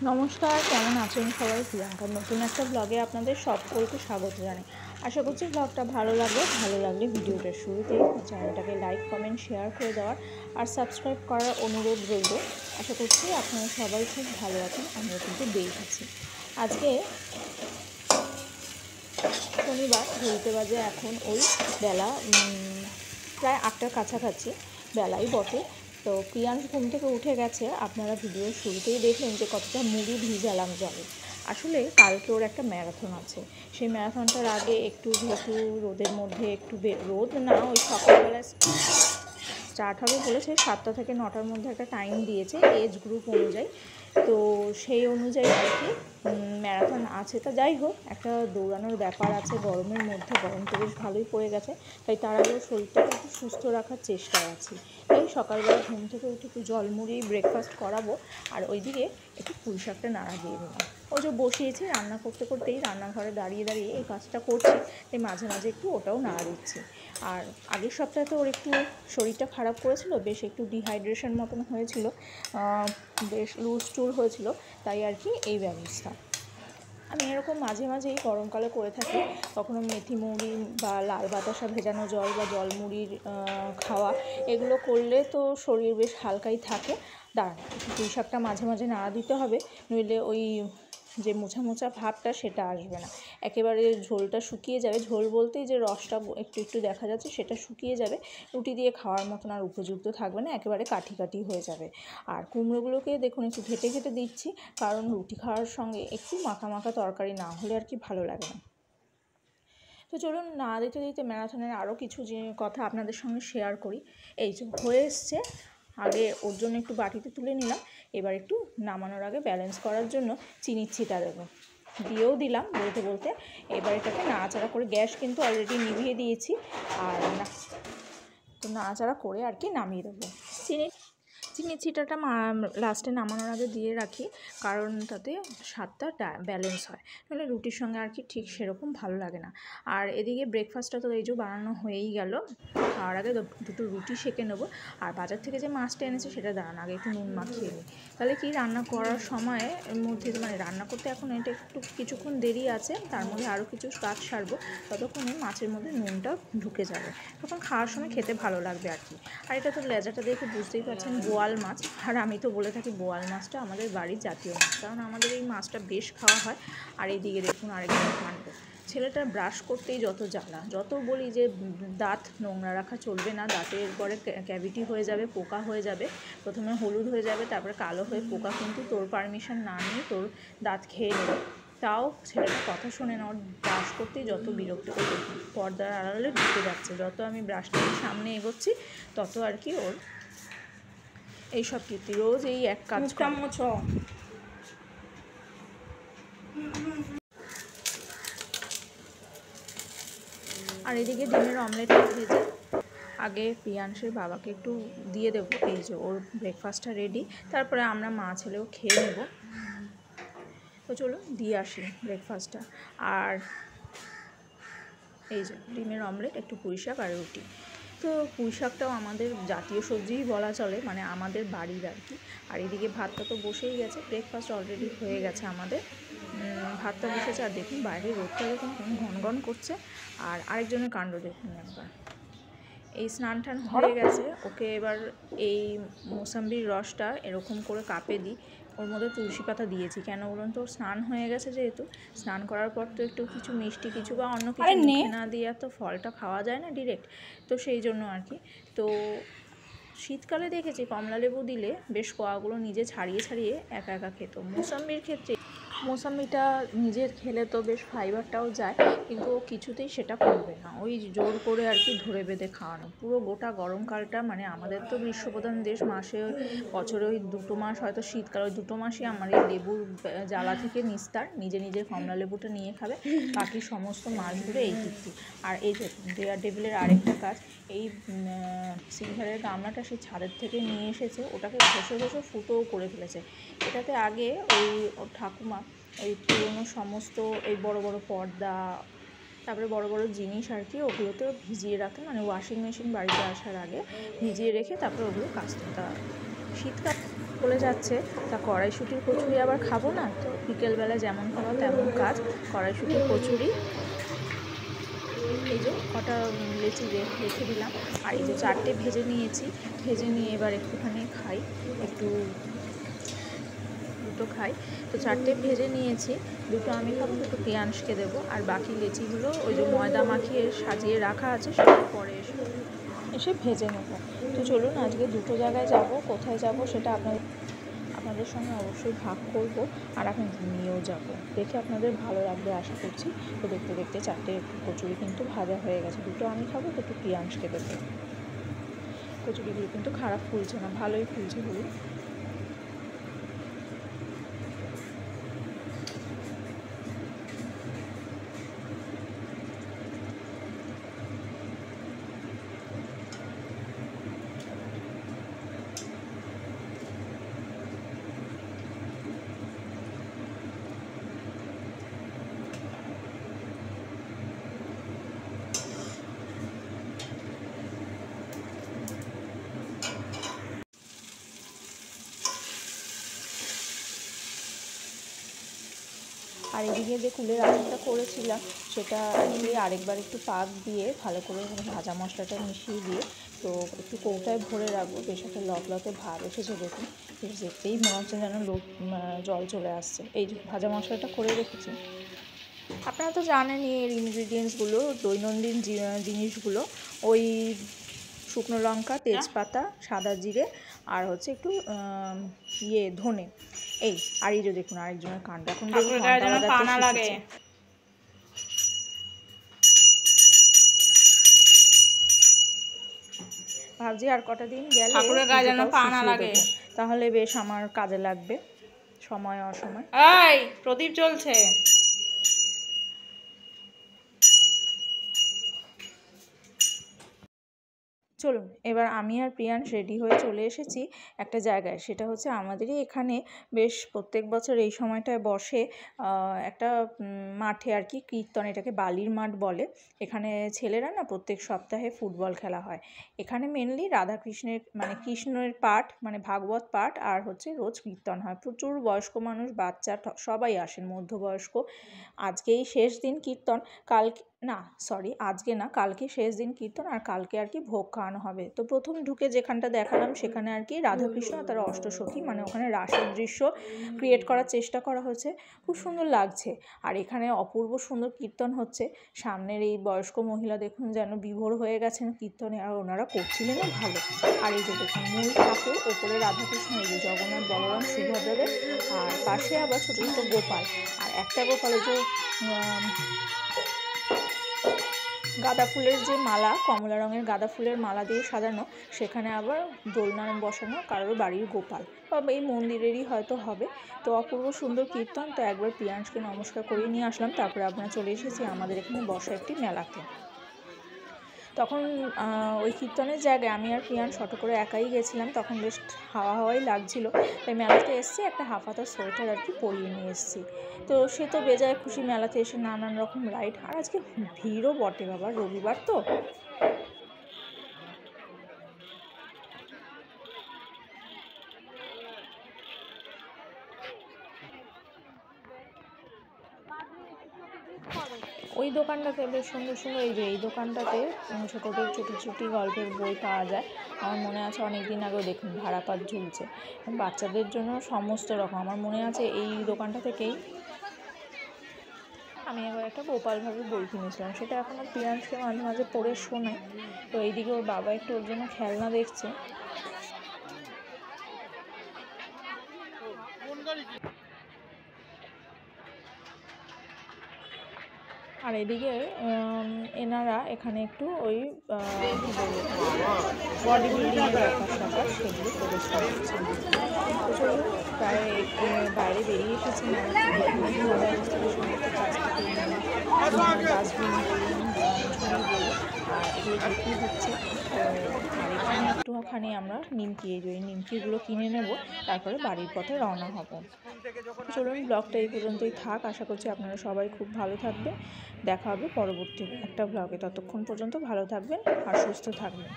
নমস্কার, কেমন আছেন সবাই? প্রিয়াঙ্কার নতুন একটা ব্লগে আপনাদের সকলকে স্বাগত জানাই। আশা করছি ব্লগটা ভালো লাগলে ভিডিওটার শুরুতেই চ্যানেলটাকে লাইক, কমেন্ট, শেয়ার করে দেওয়ার আর সাবস্ক্রাইব করার অনুরোধ রইল। আশা করছি আপনারা সবাই খুব ভালো আছেন, আমরা কিন্তু বেশ আছি। আজকে শনিবার, ঘড়িতে বাজে এখন ওই বেলা প্রায় 8টার কাছাকাছি, বেলাই বটে। তো প্রিয়াংশ ঘুম থেকে উঠে গেছে। আপনারা ভিডিওর শুরুতেই দেখলেন যে কতটা মুড়ি ভিজালাম জলে। আসলে কালকে ওর একটা ম্যারাথন আছে। সেই ম্যারাথনটার আগে একটু যেহেতু রোদের মধ্যে একটু রোদ না, ওই সকালবেলায় স্টার্ট হবে বলেছে, 7টা থেকে 9টার মধ্যে একটা টাইম দিয়েছে এজ গ্রুপ অনুযায়ী। তো সেই অনুযায়ী আর কি ম্যারাথন আছে। তা যাই হোক, একটা দৌড়ানোর ব্যাপার আছে গরমের মধ্যে, গরম তো বেশ ভালোই পড়ে গেছে, তাই তার আগেও শরীরটাকে একটু সুস্থ রাখার চেষ্টায় আছি। তাই সকালবেলা ঘুম থেকে উঠে একটু জলমুড়ি ব্রেকফাস্ট করাবো, আর ওইদিকে একটু পুঁই শাকটা নাড়া দিয়ে দিলাম। ওই যে বসিয়েছি, রান্না করতে করতেই রান্নাঘরে দাঁড়িয়ে এই কাজটা করছি, তাই মাঝে মাঝে একটু ওটাও নাড়া দিচ্ছি। আর আগের সপ্তাহে তো ওর একটু শরীরটা খারাপ করেছিল, বেশ একটু ডিহাইড্রেশন মতন হয়েছিল, বেশ লুজ টুল হয়েছিল, তাই আর কি এই ব্যবস্থা। আমি এরকম মাঝে মাঝেই গরমকালে করে থাকি, কখনো মেথি মুড়ি বা লাল বাতাসা ভেজানো জল বা জল মুড়ির খাওয়া, এগুলো করলে তো শরীর বেশ হালকাই থাকে। দাঁড়ান, পুঁই শাকটা মাঝে মাঝে নাড়া দিতে হবে, নইলে ওই যে মোছা মোছা ভাবটা সেটা আসবে না, একেবারে ঝোলটা শুকিয়ে যাবে। ঝোল বলতেই যে রসটা একটু একটু দেখা যাচ্ছে, সেটা শুকিয়ে যাবে, রুটি দিয়ে খাওয়ার মতন আর উপযুক্ত থাকবে না, একেবারে কাঠি কাঠি হয়ে যাবে। আর কুমড়োগুলোকে দেখুন একটু ঘেটে ঘেটে দিচ্ছি, কারণ রুটি খাওয়ার সঙ্গে একটু মাখা মাখা তরকারি না হলে আর কি ভালো লাগে না। তো চলুন না দিতে ম্যারাথনের আরও কিছু যে কথা আপনাদের সঙ্গে শেয়ার করি। এই যে হয়ে এসছে, আগে ওর জন্য একটু বাটিতে তুলে নিলাম, এবার একটু নামানোর আগে ব্যালেন্স করার জন্য চিনির ছিটা দেবো, দিয়েও দিলাম বলতে এবার এটাকে নাড়াচাড়া করে, গ্যাস কিন্তু অলরেডি নিভিয়ে দিয়েছি, আর তো নাড়াচাড়া করে আর কি নামিয়ে দেবো। চিনির ছিটাটা লাস্টে নামানোর আগে দিয়ে রাখি, কারণ তাতে স্বাদটা ব্যালেন্স হয়, নাহলে রুটির সঙ্গে আর কি ঠিক সেরকম ভালো লাগে না। আর এদিকে ব্রেকফাস্টটা তো এই যে বানানো হয়েই গেল, খাওয়ার আগে দুটো রুটি সেঁকে নেবো। আর বাজার থেকে যে মাছটা এনেছে সেটা দাঁড়ান আগে একটু নুন মাখিয়ে নিই, তাহলে কি রান্না করার সময় মধ্যে, মানে রান্না করতে এখন এটা একটু কিছুক্ষণ দেরি আছে, তার মধ্যে আরও কিছু কাজ সারবো, ততক্ষণে মাছের মধ্যে নুনটা ঢুকে যাবে, তখন খাওয়ার সময় খেতে ভালো লাগবে আর কি। আর এটা তো লেজাটা দেখে বুঝতেই পারছেন বোয়াল মাছ, আর আমি তো বলে থাকি বোয়াল মাছটা আমাদের বাড়ির জাতীয় মাছ, কারণ আমাদের এই মাছটা বেশ খাওয়া হয়। আর এইদিকে দেখুন আরেকজন কাণ্ড, ছেলেটার ব্রাশ করতেই যত জ্বালা, যত বলি যে দাঁত নোংরা রাখা চলবে না, দাঁতের পরে ক্যাভিটি হয়ে যাবে, পোকা হয়ে যাবে, প্রথমে হলুদ হয়ে যাবে, তারপরে কালো হয়ে পোকা, কিন্তু তোর পারমিশন না নিয়ে তোর দাঁত খেয়ে নেবে, তাও ছেলেটা কথা শোনে না। ওর ব্রাশ করতেই যত বিরক্ত করে, পর্দার আড়ালে ঢুকে যাচ্ছে, যত আমি ব্রাশটাকে সামনে এগোচ্ছি তত আর কি ওর এইসব কীর্তি, রোজ এই এক কাজ। আর এদিকে ডিমের অমলেটটা ভেজে আগে প্রিয়াংশের বাবাকে একটু দিয়ে দেবো, এই যে ওর ব্রেকফাস্টটা রেডি, তারপরে আমরা মা ছেলেও খেয়ে নেব। তো চলুন দিয়ে আসি ব্রেকফাস্টটা। আর এই যে ডিমের অমলেট, একটু পুঁই শাক আর রুটি। তো পুঁই শাকটাও আমাদের জাতীয় সবজিই বলা চলে, মানে আমাদের বাড়ির আর কি। আর এদিকে ভাতটা তো বসেই গেছে, ব্রেকফাস্ট অলরেডি হয়ে গেছে আমাদের, ভাতটা বসেছে। আর দেখুন বাইরে রোদটা দেখুন কেমন ঘন করছে, আর আরেকজনের কাণ্ড দেখুন একবার। এই স্নান টান হয়ে গেছে, ওকে এবার এই মোসাম্বির রসটা এরকম করে কাপে দিই, ওর মধ্যে তুলসী পাতা দিয়েছি, কেন বলুন তো, স্নান হয়ে গেছে যেহেতু, স্নান করার পর তো একটু কিছু মিষ্টি কিছু বা অন্য কিছু মুখে না দিয়ে তো ফলটা খাওয়া যায় না ডিরেক্ট, তো সেই জন্য আর কি। তো শীতকালে দেখেছি কমলা লেবু দিলে বেশ কোয়াগুলো নিজে ছাড়িয়ে একা একা খেত। মোসাম্বির ক্ষেত্রে মোসাম্বিটা নিজের খেলে তো বেশ ফাইবারটাও যায়, কিন্তু ও কিছুতেই সেটা করবে না, ওই জোর করে আর কি ধরে বেঁধে খাওয়ানো। পুরো গোটা গরমকালটা, মানে আমাদের তো গ্রীষ্মপ্রধান দেশ, মাসে বছরে ওই 2 মাস, হয়তো শীতকাল, ওই 2 মাসই আমার এই লেবুর জ্বালা থেকে নিস্তার, নিজে কমলা লেবুটা নিয়ে খাবে, বাকি সমস্ত মাসগুলো এই কীর্তি। আর এই দেখুন ডেয়ার ডেভিলের আরেকটা কাজ, এই সিলভারের গামলাটা সে ছাদের থেকে নিয়ে এসেছে, ওটাকে ঘষে ফুটোও করে ফেলেছে। এটাতে আগে ওই ওর ঠাকুমা ওই পুরোনো সমস্ত এই বড় পর্দা, তারপরে বড় জিনিস আর কি, ওগুলোতে ভিজিয়ে রাখতেন, মানে ওয়াশিং মেশিন বাড়িতে আসার আগে ভিজিয়ে রেখে তারপরে ওগুলো কাচতেন। তা চলে যাচ্ছে, তা কড়াইশুঁটির কচুরি আবার খাবো না, তো বিকেলবেলা যেমন খাওয়া তেমন কাজ। কড়াইশুঁটির কচুরি, এই যে কটা লেচি রেখে দিলাম, আর এই যে 4টে ভেজে নিয়েছি। ভেজে নিয়ে এবার একটুখানি খাই, দুটো খাই। তো 4টে ভেজে নিয়েছি, 2টো আমি খাবো, 2টো প্রিয়াংশকে দেবো, আর বাকি লেচিগুলো ওই যে ময়দা মাখিয়ে সাজিয়ে রাখা আছে, সেটা পরে এসে ভেজে নেবো। তো চলুন আজকে 2টো জায়গায় যাব, কোথায় যাব সেটা আপনাদের সঙ্গে অবশ্যই ভাগ করব, আর আপনাদের নিয়েও যাব, দেখে আপনাদের ভালো লাগবে আশা করছি। তো দেখতে দেখতে 4টে কচুরি কিন্তু ভাজা হয়ে গেছে, 2টো আমি খাবো, 2টো প্রিয়াংশকে দেবো। কচুরিগুলো কিন্তু খারাপ ফুলছে না, ভালোই ফুলছে বলুন। আর এদিকে যে কুলের আচারটা করেছিলাম, সেটা আরেকবার একটু পাক দিয়ে ভালো করে ভাজা মশলাটা মিশিয়ে দিয়ে তো একটু কৌটায় ভরে রাখবো। বেশ একটা লতে ভাব এসেছে দেখুন, বেশ দেখতেই মনে হচ্ছে যেন জল চলে আসছে। এই যে ভাজা মশলাটা করে রেখেছি, আপনারা তো জানেনই এর ইনগ্রিডিয়েন্টসগুলো, দৈনন্দিন জিনিসগুলো, ওই শুকনো লঙ্কা, তেজপাতা, সাদা জিরে, আর হচ্ছে একটু ধনে, এই। আর এই যে দেখুন আরেকজনের কাণ্ড, এখন লাগে, ভাবছি আর কটা দিন গেলে তাহলে বেশ আমার কাজে লাগবে, সময় অসময়। এই প্রদীপ চলছে। চলুন, এবার আমি আর প্রিয়াংশ রেডি হয়ে চলে এসেছি একটা জায়গায়, সেটা হচ্ছে আমাদেরই এখানে বেশ প্রত্যেক বছর এই সময়টায় বসে একটা মাঠে আর কি, কীর্তন, এটাকে বালির মাঠ বলে। এখানে ছেলেরা না প্রত্যেক সপ্তাহে ফুটবল খেলা হয়। এখানে মেনলি রাধাকৃষ্ণের মানে কৃষ্ণের পাঠ, মানে ভাগবত পাঠ, আর হচ্ছে রোজ কীর্তন হয়। প্রচুর বয়স্ক মানুষ, বাচ্চা সবাই আসেন, মধ্যবয়স্ক। আজকেই শেষ দিন কীর্তন, আজকে না, কালকে শেষ দিন কীর্তন, আর কালকে আর কি ভোগ খাওয়ানো হবে। তো প্রথম ঢুকে যেখানটা দেখালাম, সেখানে আর কি রাধাকৃষ্ণ আর তার অষ্টসখী, মানে ওখানে রাসের দৃশ্য ক্রিয়েট করার চেষ্টা করা হয়েছে, খুব সুন্দর লাগছে। আর এখানে অপূর্ব সুন্দর কীর্তন হচ্ছে। সামনের এই বয়স্ক মহিলা দেখুন যেন বিভোর হয়ে গেছেন কীর্তনে, আর ওনারা করছিলেনও ভালো। আর এই যে দেখুন মূল ঠাকুর, ওপরে রাধাকৃষ্ণ, এই যে জগন্নাথ, বলরাম, সুভদ্রাদের, আর পাশে আবার ছোটো ছোটো গোপাল, আর একটা গোপাল যে গাঁদা ফুলের যে মালা, কমলা রঙের গাঁদা ফুলের মালা দিয়ে সাজানো, সেখানে আবার দোলনা বসানো কারোর বাড়ির গোপাল, বা এই মন্দিরেরই হয়তো হবে। তো অপূর্ব সুন্দর কীর্তন। তো একবার প্রিয়াংশকে নমস্কার করিয়ে নিয়ে আসলাম, তারপরে আপনারা চলে এসেছি আমাদের এখানে বসা একটি মেলাতে। তখন ওই কীর্তনের জায়গায় আমি আর প্রিয়াংশ অটো করে একাই গেছিলাম, তখন বেশ হাওয়াই লাগছিল, তাই মেলাতে এসেছি, একটা হাফাতা সোয়েটার আর কি পরিয়ে নিয়ে এসেছি। তো সে তো বেজায় খুশি, মেলাতে এসে নানান রকম রাইড, আর আজকে ভিড়ও বটে বাবা, রবিবার তো। ওই দোকানটাতে বেশ সুন্দর সুন্দর, এই যে এই দোকানটাতে ছোটোদের ছোটো গল্পের বই পাওয়া যায়। আমার মনে আছে অনেক দিন আগেও দেখুন ভাড়াপাত ঝুলছে, বাচ্চাদের জন্য সমস্ত রকম। আমার মনে আছে এই দোকানটা থেকেই আমি একবার একটা গোপাল ভাবে বই কিনেছিলাম, সেটা এখনও প্রিয়াংশকে মাঝে মাঝে পড়ে শোনাই। তো এইদিকে ওর বাবা একটু ওর জন্য খেলনা দেখছে। আর এদিকে এনারা এখানে একটু ওই বডি বিল্ডিংয়ের ব্যাপার সেগুলো পরিষ্কার করছেন। তো চলুন প্রায় বাইরে বেরিয়ে এসেছি, ডাস্টবিন বলুন, ঝুড়ি বলুন, আর এগুলো বিক্রি হচ্ছে। আর এখানে একটুখানি আমরা নিমকিগুলো কিনে নেব, তারপরে বাড়ির পথে রওনা হব। চলুন ব্লগটা এই পর্যন্তই থাক, আশা করছি আপনারা সবাই খুব ভালো থাকবেন। দেখা হবে পরবর্তী একটা ব্লগে, ততক্ষণ পর্যন্ত ভালো থাকবেন আর সুস্থ থাকবেন।